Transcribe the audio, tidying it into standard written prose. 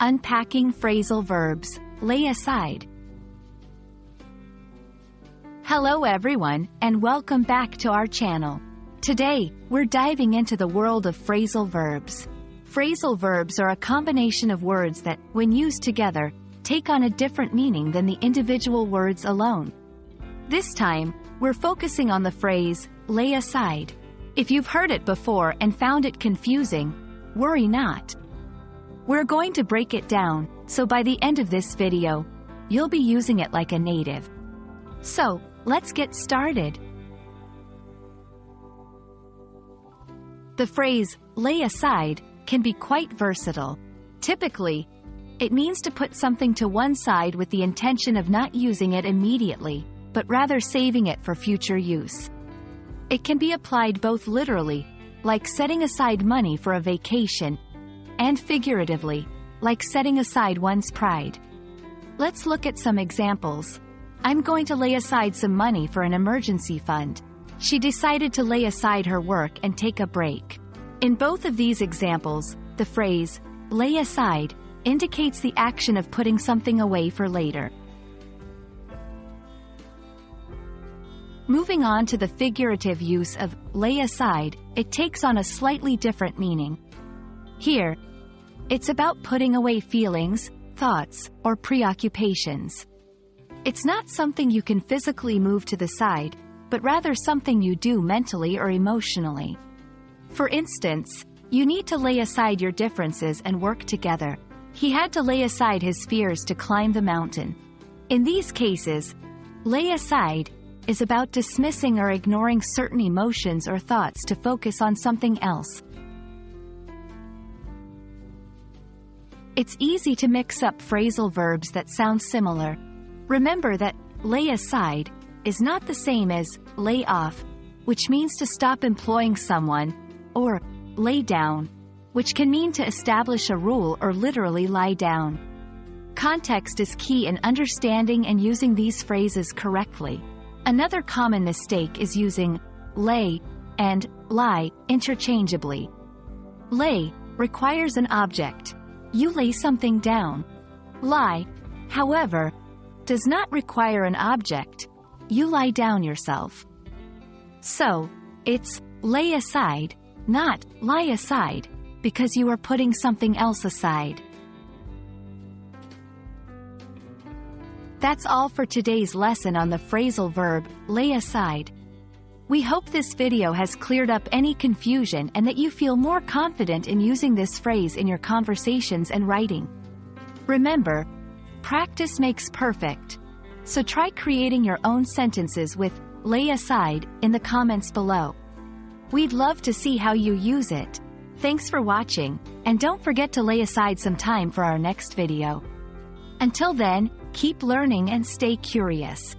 Unpacking Phrasal Verbs, lay aside. Hello everyone, and welcome back to our channel. Today, we're diving into the world of phrasal verbs. Phrasal verbs are a combination of words that, when used together, take on a different meaning than the individual words alone. This time, we're focusing on the phrase, lay aside. If you've heard it before and found it confusing, worry not. We're going to break it down, so by the end of this video, you'll be using it like a native. So, let's get started. The phrase, lay aside, can be quite versatile. Typically, it means to put something to one side with the intention of not using it immediately, but rather saving it for future use. It can be applied both literally, like setting aside money for a vacation, and figuratively, like setting aside one's pride. Let's look at some examples. I'm going to lay aside some money for an emergency fund. She decided to lay aside her work and take a break. In both of these examples, the phrase, lay aside, indicates the action of putting something away for later. Moving on to the figurative use of lay aside, it takes on a slightly different meaning. Here, it's about putting away feelings, thoughts, or preoccupations. It's not something you can physically move to the side, but rather something you do mentally or emotionally. For instance, you need to lay aside your differences and work together. He had to lay aside his fears to climb the mountain. In these cases, lay aside is about dismissing or ignoring certain emotions or thoughts to focus on something else. It's easy to mix up phrasal verbs that sound similar. Remember that lay aside is not the same as lay off, which means to stop employing someone, or lay down, which can mean to establish a rule or literally lie down. Context is key in understanding and using these phrases correctly. Another common mistake is using lay and lie interchangeably. Lay requires an object. You lay something down. Lie, however, does not require an object. You lie down yourself. So, it's lay aside, not lie aside, because you are putting something else aside. That's all for today's lesson on the phrasal verb, lay aside. We hope this video has cleared up any confusion and that you feel more confident in using this phrase in your conversations and writing. Remember, practice makes perfect. So try creating your own sentences with lay aside in the comments below. We'd love to see how you use it. Thanks for watching, and don't forget to lay aside some time for our next video. Until then, keep learning and stay curious.